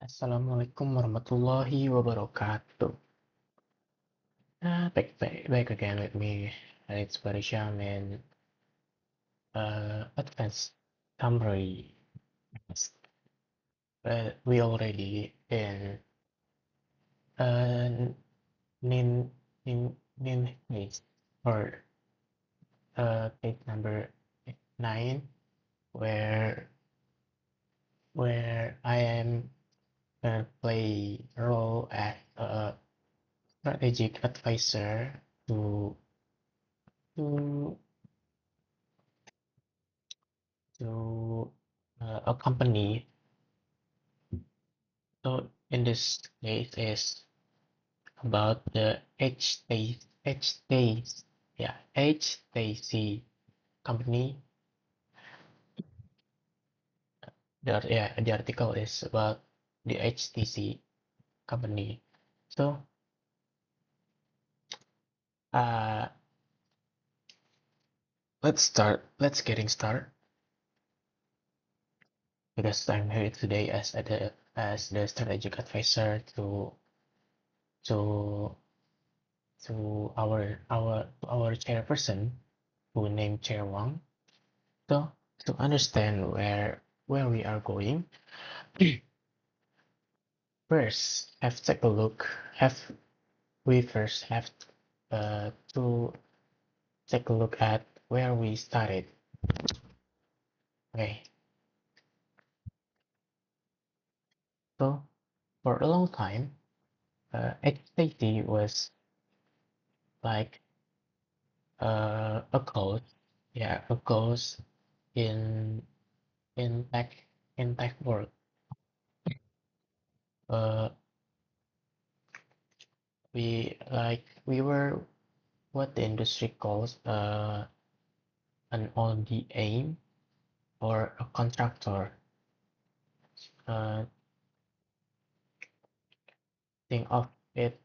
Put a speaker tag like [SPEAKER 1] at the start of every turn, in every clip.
[SPEAKER 1] Assalamualaikum warahmatullahi wabarakatuh. Back again with me, Alex Barisham and advanced summary. We already in uh, nin nin page or page number 9, where I am gonna play a role as a strategic advisor to to a company. So in this case is about the HTC company. The article is about the HTC company. So uh let's getting started, because I'm here today as the strategic advisor to our chairperson, who named Chair Wang. So to understand where we are going, first have take a look. Have we first have to take a look at where we started. Okay, so for a long time, HTC was like a ghost, yeah, a ghost in in tech in tech world. Uh, we were what the industry calls an ODM, or a contractor. Uh, think of it,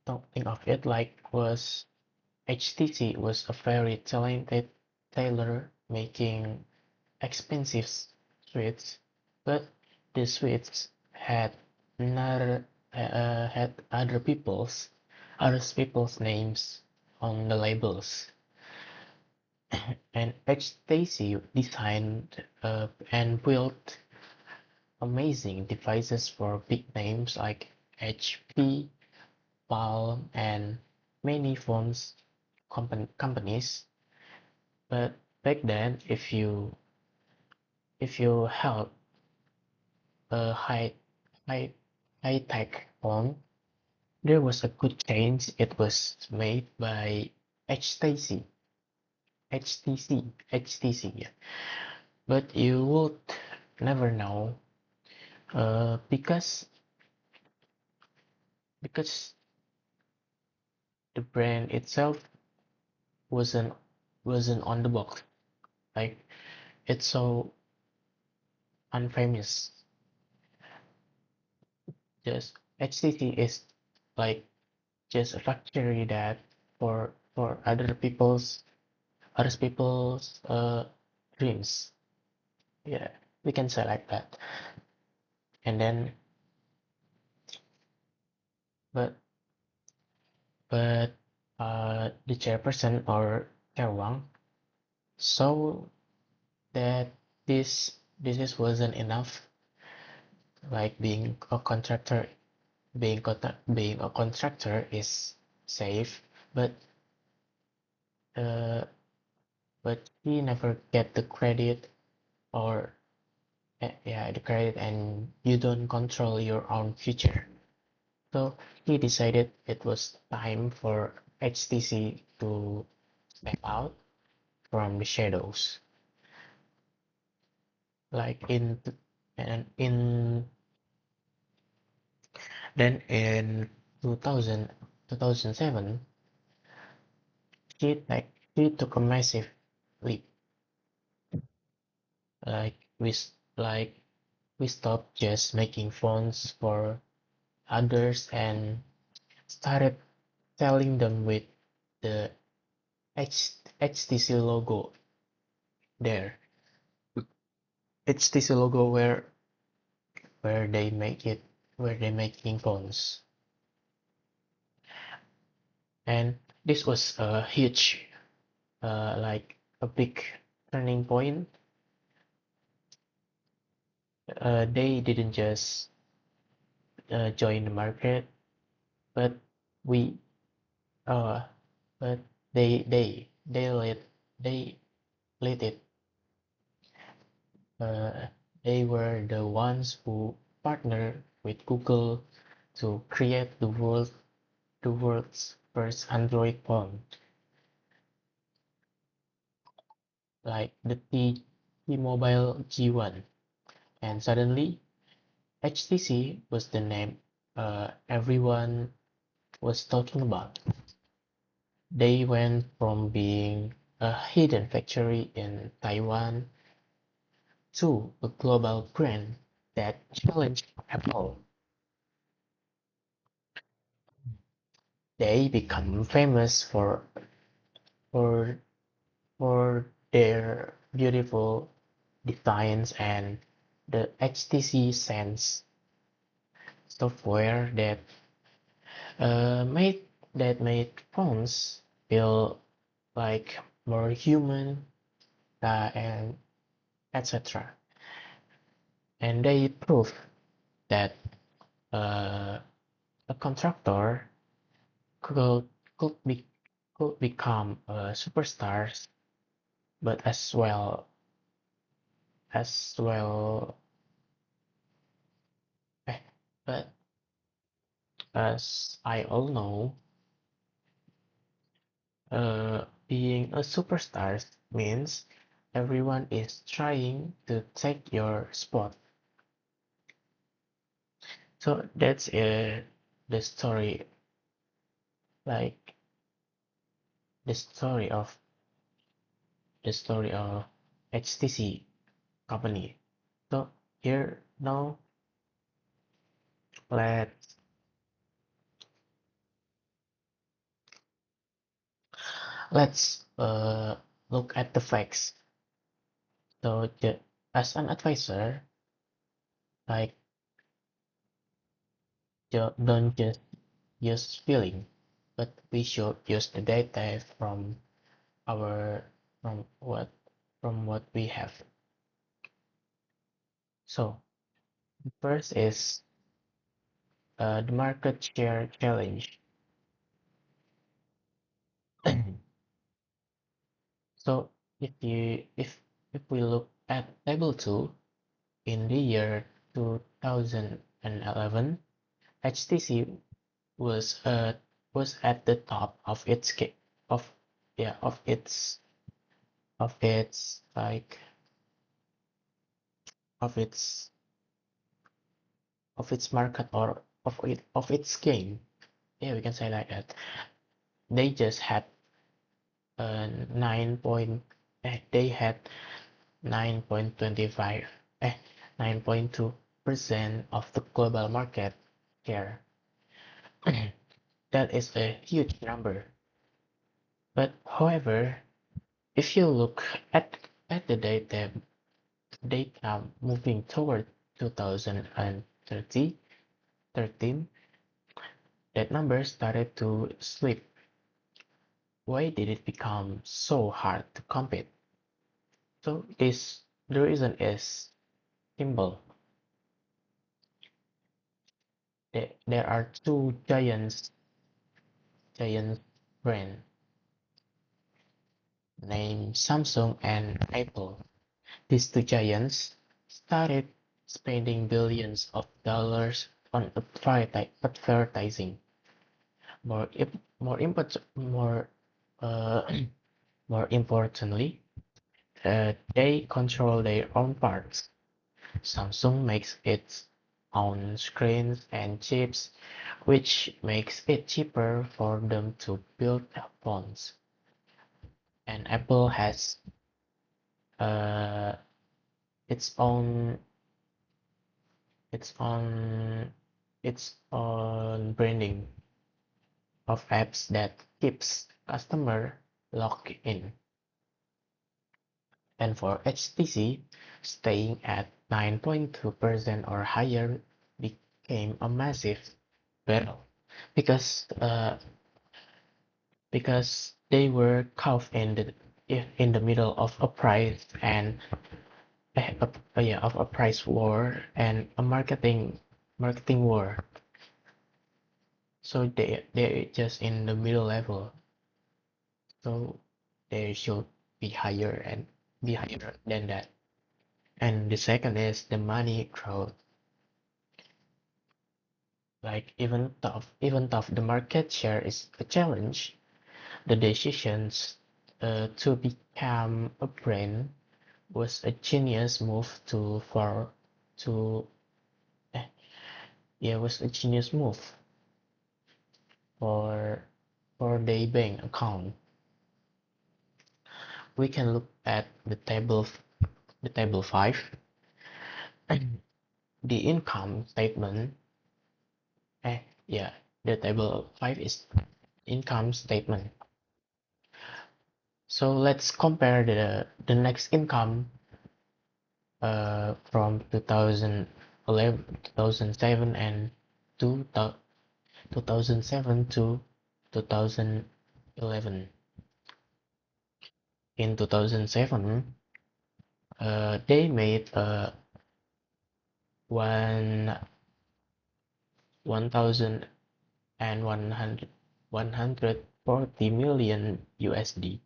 [SPEAKER 1] don't think of it like was HTC was a very talented tailor making expensive suits, but the suits had another had other people's names on the labels. And HTC designed and built amazing devices for big names like HP, Palm, and many phones companies. But back then, if you held a high high tech phone, there was a good chance it was made by HTC. HTC, yeah. But you would never know, because the brand itself wasn't wasn't on the box. Like, it's so unfamous. Just HTC is like just a factory that for other people's dreams. Yeah, we can say like that. And then, but but the chairperson, or Chair Wang, saw that this wasn't enough. Like, being a contractor is safe, but uh, he never get the credit, or yeah, the credit, and you don't control your own future. So he decided it was time for HTC to step out from the shadows. Like and in then in 2007, he took a massive leap. Like like we stopped just making phones for others and started selling them with the HTC logo there. HTC logo, where where they make it where they making phones. And this was a huge like a big turning point. They didn't just join the market, but we uh but they lead it. uh, they were the ones who partnered with Google to create the world's first Android phone, like the T-Mobile G1. And suddenly, HTC was the name everyone was talking about. They went from being a hidden factory in Taiwan to a global brand that challenged Apple. They become famous for for their beautiful designs and the HTC Sense software uh, made made phones feel like more human and etc. And they proved that uh, a contractor could could be could become superstars, but as well eh, but as I all know, being a superstar means everyone is trying to take your spot. So that's the story, like the story of the story of HTC company. So here now let's let's look at the facts. So as an advisor, like don't just use feeling, but we should use the data our from what we have. So the first is the market share challenge. So if we look at table 2 in the year 2011, HTC was at the top of of yeah of its like of its of its market or of its game. Yeah, we can say like that. They just had 9 point they had 9.25 eh 9.2% of the global market share. That is a huge number. But however, if you look at the data moving toward 2013, that number started to slip. Why did it become so hard to compete? So this the reason is simple. There are two giant brands named Samsung and Apple. These two giants started spending billions of dollars on advertising. More more import more uh, more importantly, they control their own parts. Samsung makes its own screens and chips, which makes it cheaper for them to build phones. And Apple has uh, its own its own its own branding of apps that keeps customer locked in. And for HTC, staying at 9.2% or higher became a massive battle because they were caught in the middle of a price and of a price war and a marketing war. So they're just in the middle level. So they should be higher and be higher than that. And the second is the money growth. Like even though the market share is a challenge, the decisions to become a brand was a genius move to eh, yeah was a genius move for the bank account. We can look at the table 5. The income statement. eh, yeah, the table 5 is income statement. So let's compare the next income from 2011, 2007 and 2007 to 2011. In 2007, they made one 1,140 million USD.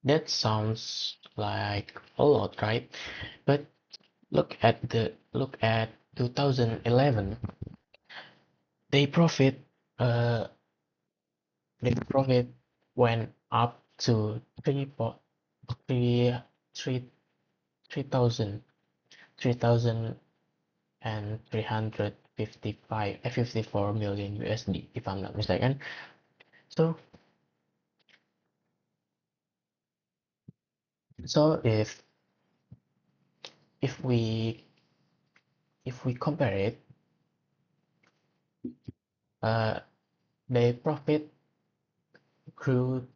[SPEAKER 1] That sounds like a lot, right? But look at 2011. They profit uh their profit went up to three three three thousand 54 million USD, if I'm not mistaken. So so if we if we compare it, uh their profit grew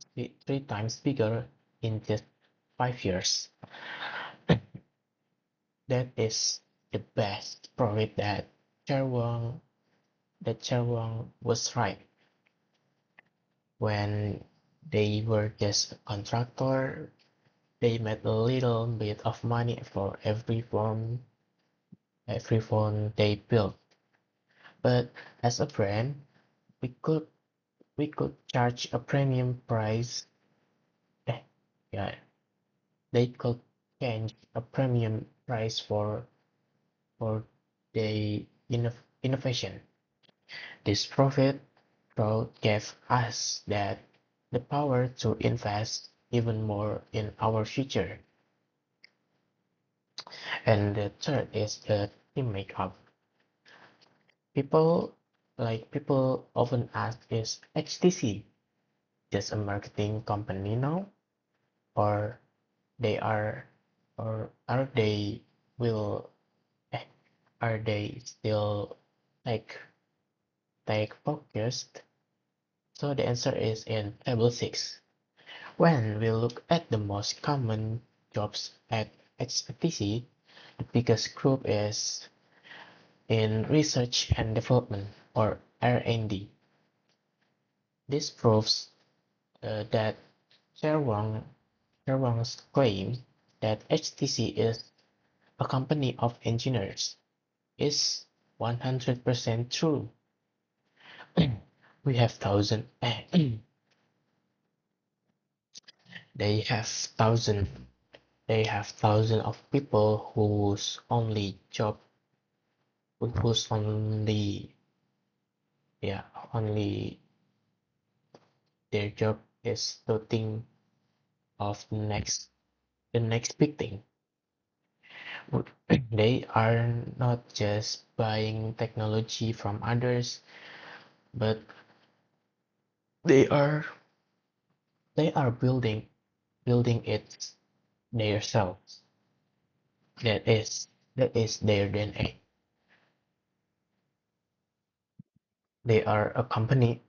[SPEAKER 1] three times bigger in just 5 years. That is the best profit that Cherwang was right when they were just a contractor. They made a little bit of money for every phone they built. But as a brand, we could we could charge a premium price. Eh, yeah, they could change a premium price for the innovation. This profit growth gave us the power to invest even more in our future. And the third is the team makeup. People people often ask, is HTC just a marketing company now, or they are or are they will eh, are they still like tech focused? So the answer is in table 6. When we look at the most common jobs at HTC, the biggest group is in research and development, or R&D. This proves that Sherwang Sherwang's claim that HTC is a company of engineers is 100% true. We have they have thousand they have thousands of people whose yeah only their job is to think of the next big thing. They are not just buying technology from others, but they are they are building it themselves. That is their DNA. They are a company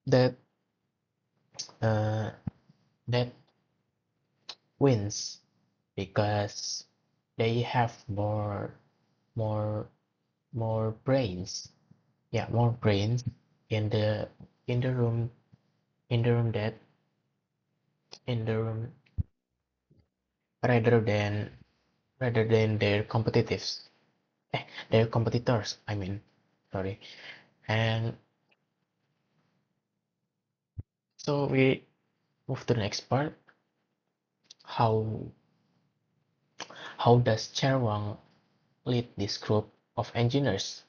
[SPEAKER 1] that uh, that wins because they have more more brains. Yeah, more brains in the in the room in the room that in the room rather than rather than their competitors. Their competitors, I mean. Sorry. And so we move to the next part. How how does Cherwang lead this group of engineers?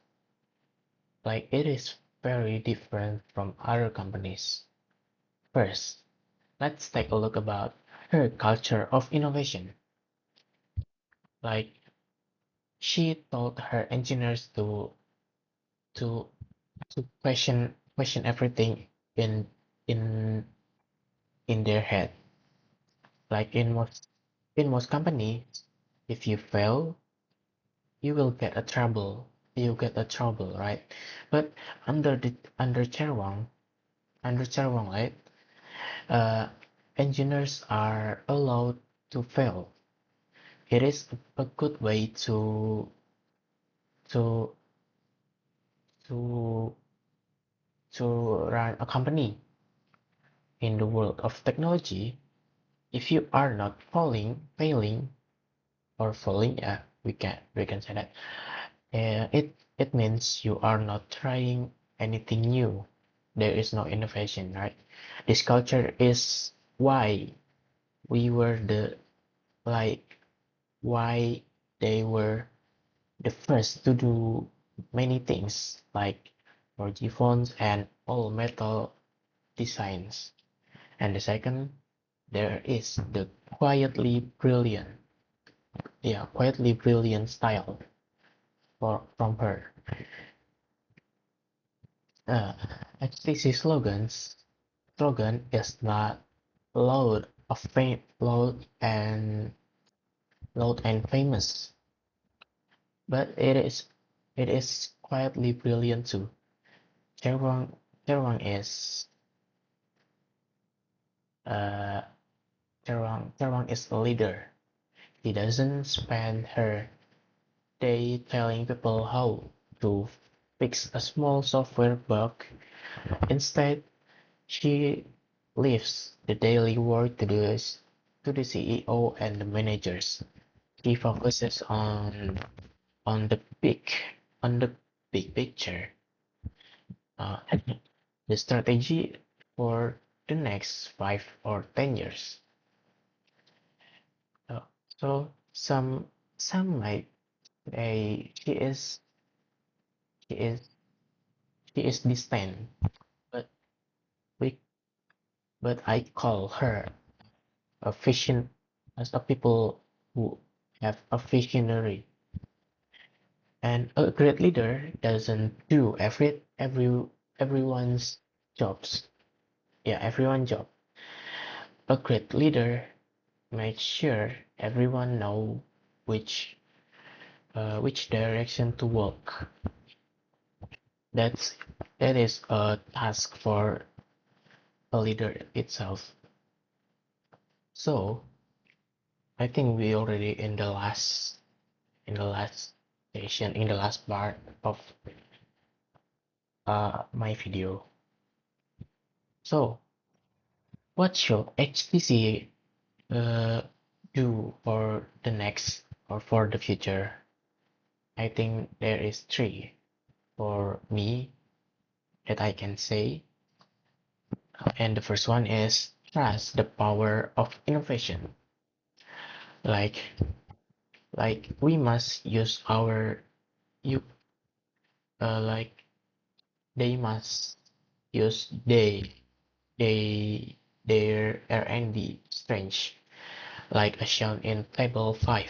[SPEAKER 1] Like it is very different from other companies. First, let's take a look about her culture of innovation. Like she taught her engineers to to question everything in in in their head. Like in most companies, if you fail, you will get a trouble. You get a trouble, right? But under Cherwang, right? Uh, engineers are allowed to fail. It is a good way to to to run a company in the world of technology. If you are not failing or falling, yeah, we can say that. It means you are not trying anything new. There is no innovation, right? This culture is why we were the like why they were the first to do many things like 4G phones and all metal designs. And the second, there is the quietly brilliant style from her. Uh, HTC slogan is not loud and famous, but it is quietly brilliant too. Cherwang Cherwang is uh Cherwang is a leader. He doesn't spend her day telling people how to fix a small software bug. Instead, she leaves the daily work to the CEO and the managers. She focuses on the big on the big picture, uh, the strategy for the next 5 or 10 years. Uh, so some might say she is she is distant, but we but I call her a vision as a people who have a visionary. And a great leader doesn't do everyone's jobs. Yeah, everyone's job. A great leader makes sure everyone know which which direction to walk. That's that is a task for a leader itself. So I think we already in the last session in the last part of my video. So what should HTC uh, do for the next or for the future? I think there is three for me that I can say. And the first one is trust the power of innovation. Like like we must use our you like they must use they their R&D strength like as shown in table 5.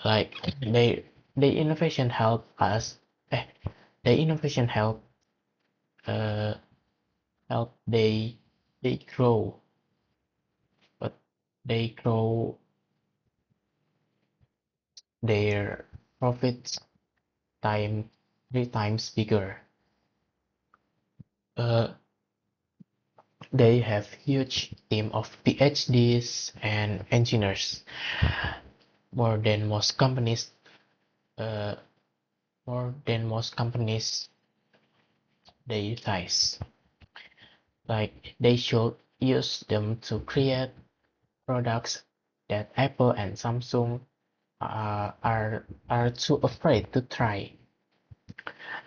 [SPEAKER 1] Like they innovation help us eh, the innovation uh help they grow but they grow their profits time 3 times bigger. Uh, They have huge team of PhDs and engineers, more than most companies. Uh, more than most companies they size. Like they should use them to create products that Apple and Samsung are too afraid to try.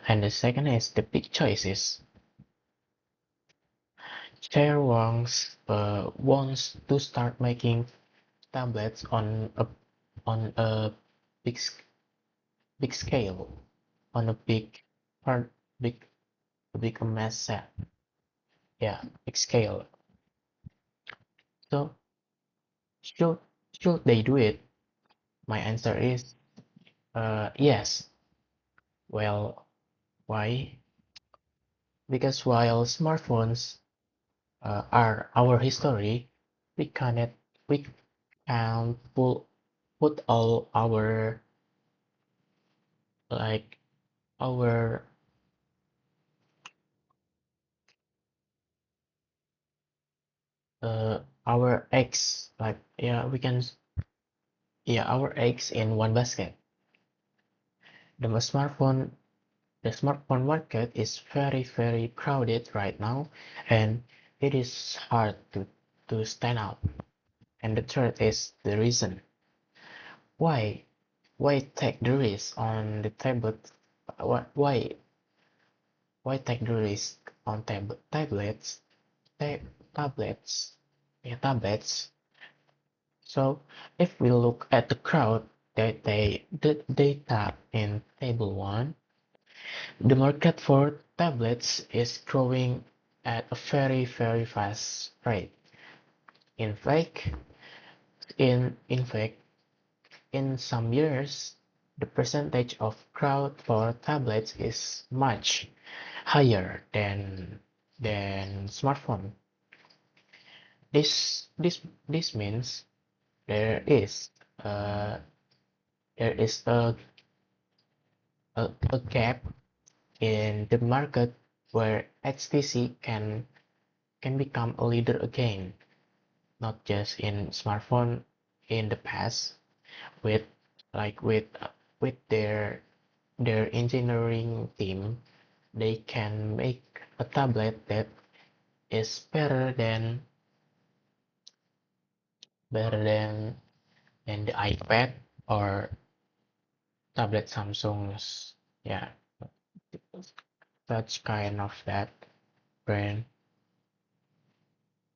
[SPEAKER 1] And the second is the big choices. Wants to start making tablets on a big big scale, on a part big big mass set. Yeah, big scale. So should should they do it? My answer is yes. Well, why? Because while smartphones are our history, we cannot we can put all like our uh our eggs, like, yeah, we can, yeah, our eggs in one basket. The smartphone the smartphone market is very crowded right now, and it is hard to stand out. And the third is the reason why take the risk on the tablet. Why take the risk on tab tablets, yeah, tablets. So if we look at the crowd that they tap in table one, the market for tablets is growing at a very fast rate. In fact, in fact, in some years, the percentage of crowd for tablets is much higher than smartphone. This means there is uh, there is a gap in the market where HTC can become a leader again, not just in smartphone in the past with like with their engineering team. They can make a tablet that is better than the iPad or tablet Samsung's. Yeah, such kind of that brand,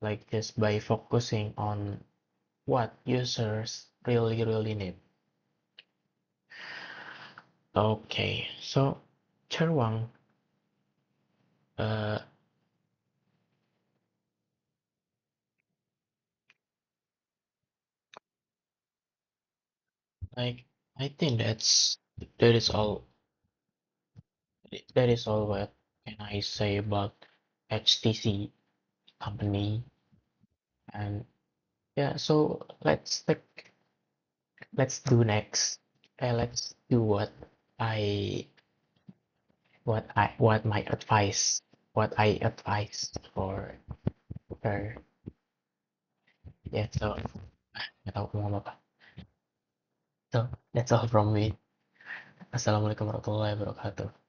[SPEAKER 1] like just by focusing on what users really need. Okay, so Cherwang, uh, like I think that is all that is all what can I say about HTC company. And yeah, so let's do next. Let's do I what my advice what I advise for her. Yeah, so nggak tahu mau ngomong apa. So that's all from me. Assalamualaikum warahmatullahi wabarakatuh.